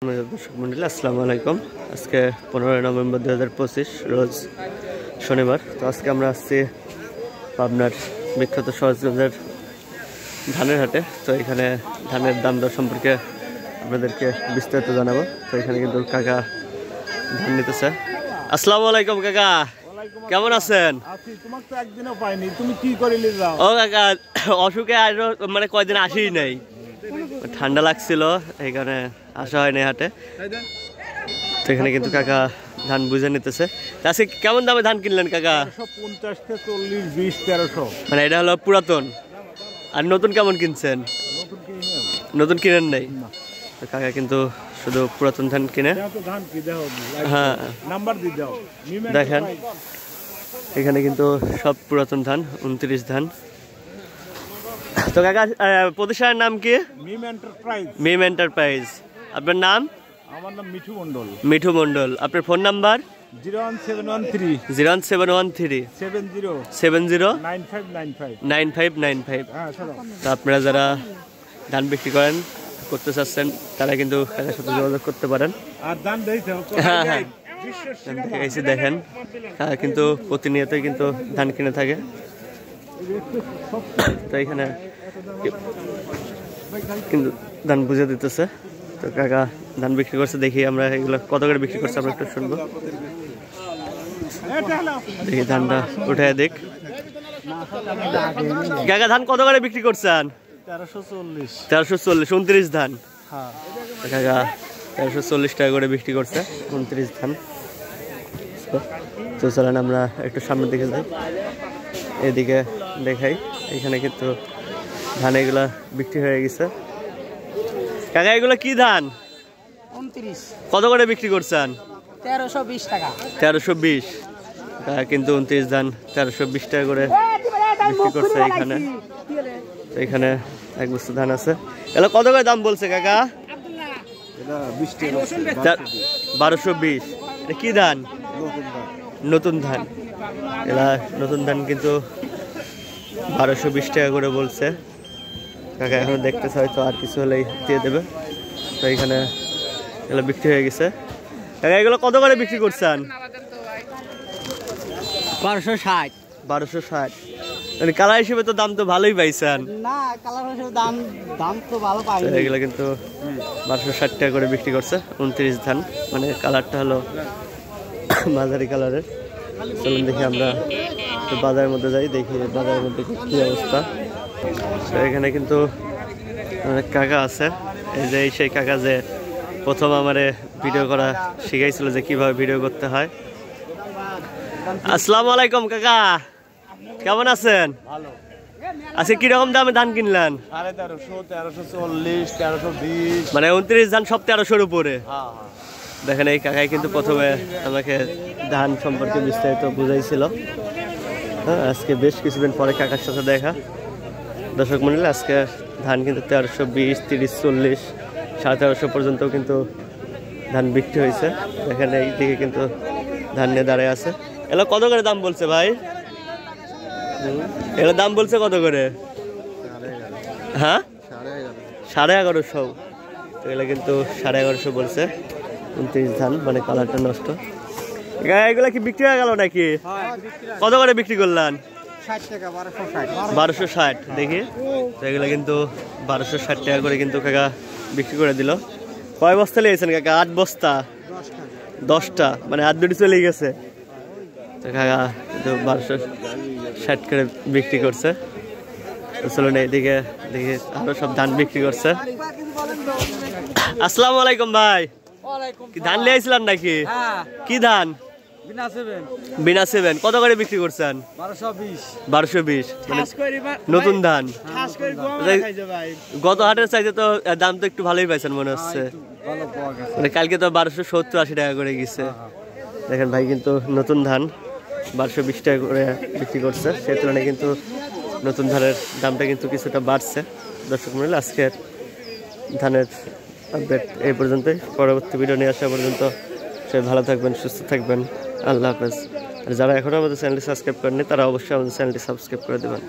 দর্শক মন্ডলী আসসালামু আলাইকুম। আজকে 15 নভেম্বর 2025 রোজ শনিবার। তো আজকে আমরা আসছি পাবনার বিখ্যাত সহজগঞ্জের ধানের হাটে। তো এখানে ধানের দাম দর সম্পর্কে আপনাদেরকে বিস্তারিত জানাবো। তো এখানে কিন্তু কাকা ধান নিতেছে। আসসালামু আলাইকুম কাকা, কেমন আছেন? তোমাকে তো একদিনও পাইনি, তুমি কি করিলে যাও? ও কাকা, অসুখে আরো মানে কয়দিন আসেই নাই, ঠান্ডা লাগছিল এখানে আসা হয়নি হাটে। তো এখানে কিন্তু কাকা ধান বুঝে নিতেছে। আজকে কেমন দামে ধান কিনলেন কাকা? 50 থেকে 40, 20, 1300। মানে এটা হলো পুরাতন, আর নতুন কেমন কিনছেন? নতুন কিনেন নাই? তো কাকা কিন্তু শুধু পুরাতন ধান কিনে। হ্যাঁ, দেখেন এখানে কিন্তু সব পুরাতন ধান, 29 ধান। তো কাকা প্রতিষ্ঠানের নাম কি? মিম এন্টারপ্রাইজ। আপনার নাম? আমার নাম মিঠু মন্ডল। মিঠু মন্ডল। আপনার ফোন নাম্বার? 01713 70 9595। তো আপনারা যারা ধান বিক্রি করতে চাচ্ছেন তারা কিন্তু কাকার সাথে যোগাযোগ করতে পারেন। হ্যাঁ হ্যাঁ, দেখেন কাকা কিন্তু প্রতিনিয়তই কিন্তু ধান কিনে থাকে। তো এখানে কিন্তু ধান বুঝে দিতেছে। তো কাকা ধান বিক্রি করছে, দেখি আমরা এগুলো কত করে বিক্রি করছে আমরা একটু শুনবো। দেখি ধানটা উঠে দেখ। কাকা ধান কত করে বিক্রি করছেন? 1340। 29 ধান। কাকা 1340 টাকা করে বিক্রি করছে 29 ধান। তো চলেন আমরা একটু সামনের দিকে যাই, এদিকে দেখাই। এখানে কিন্তু ধান এগুলা বিক্রি হয়ে গেছে। কাকা এগুলো কি ধান? 29। কত করে বিক্রি করছেন? 1320 টাকা। 1320। কিন্তু 29 ধান 1320 টাকা করে বিক্রি করছে এখানে। এখানে এক বস্তা ধান আছে। এগুলো কত করে দাম বলছে কাকা? 1220। এটা কি ধান? নতুন ধান। এলা নতুন ধান কিন্তু 1220 টাকা করে বলছে কাকা। এখন দেখতেছে, হয়তো আর কিছু হলেই দিয়ে দেবে। তো এখানে এগুলো বিক্রি হয়ে গেছে। কাকা এগুলো কত করে বিক্রি করছেন? 1260। 1260। মানে কালার হিসেবে তো দাম তো ভালোই পাইছেন। না, কালার হিসেবে দাম তো ভালো পাই। এগুলো কিন্তু 1260 টাকা করে বিক্রি করছে 29 ধান। মানে কালারটা হলো মাঝারি কালারের। চলুন দেখি আমরা বাজারের মধ্যে যাই, দেখি বাজারের মধ্যে কি অবস্থা। তো এখানে কিন্তু অনেক কাকা আছে। এই যে সেই কাকা যে প্রথম আমারে ভিডিও করা শিখাইছিল যে কিভাবে ভিডিও করতে হয়। আসসালামু আলাইকুম কাকা, কেমন আছেন? আচ্ছা, কিরকম দামে ধান কিনলেন? 1300, 1340, 1320। মানে 29 ধান সব 1300-র উপরে। দেখেন এই কাকাই কিন্তু প্রথমে আমাকে ধান সম্পর্কে বিস্তারিত বুঝাইছিল। হ্যাঁ, আজকে বেশ কিছুদিন পরে কাকার সাথে দেখা। দর্শক মন্ডলী, আজকে ধান কিন্তু 1320, 30, 40, 1350 পর্যন্ত কিন্তু ধান বিক্রি হয়েছে। দেখেন এই দিকে কিন্তু ধান নিয়ে দাঁড়ায় আছে। এগুলো কত করে দাম বলছে ভাই? এগুলো দাম বলছে কত করে? হ্যাঁ, 1150। এগুলো কিন্তু 1150 বলছে 29 ধান। মানে কালারটা নষ্ট। এগুলা কি বিক্রি হয়ে গেল নাকি? কত করে বিক্রি করলেন? 1260। দেখি তো এগুলো কিন্তু 1260 টাকা করে কিন্তু কাকা বিক্রি করে দিল। কয় বস্তা লেগেছেন কাকা? 8 বস্তা। 10টা, মানে 8 দুটি চলে গেছে। তো কাকা কিন্তু 1260 করে বিক্রি করছে। তো চলুন এইদিকে দেখি আরো সব ধান বিক্রি করছে। আসসালামু আলাইকুম ভাই, কি ধান লিয়েছিলেন নাকি? কি ধান? বিনা 7। কত করে বিক্রি করছেন? 1220। মানে নতুন ধান। গত হাটের চাইতে তো দাম তো একটু ভালোই পাইছেন মনে হচ্ছে। মানে কালকে তো 1270-80 টাকা করে গেছে। দেখেন ভাই কিন্তু নতুন ধান 1220 টাকা করে বিক্রি করছে। সেই তুলনায় কিন্তু নতুন ধানের দামটা কিন্তু কিছুটা বাড়ছে। দর্শক মন্ডলী, আজকের ধানের আপডেট এই পর্যন্তই। পরবর্তী ভিডিও নিয়ে আসা পর্যন্ত সবাই ভালো থাকবেন, সুস্থ থাকবেন। আল্লাহ হাফেজ। আর যারা এখনও আমাদের চ্যানেলটি সাবস্ক্রাইব করেনি তারা অবশ্যই আমাদের চ্যানেলটি সাবস্ক্রাইব করে দেবেন।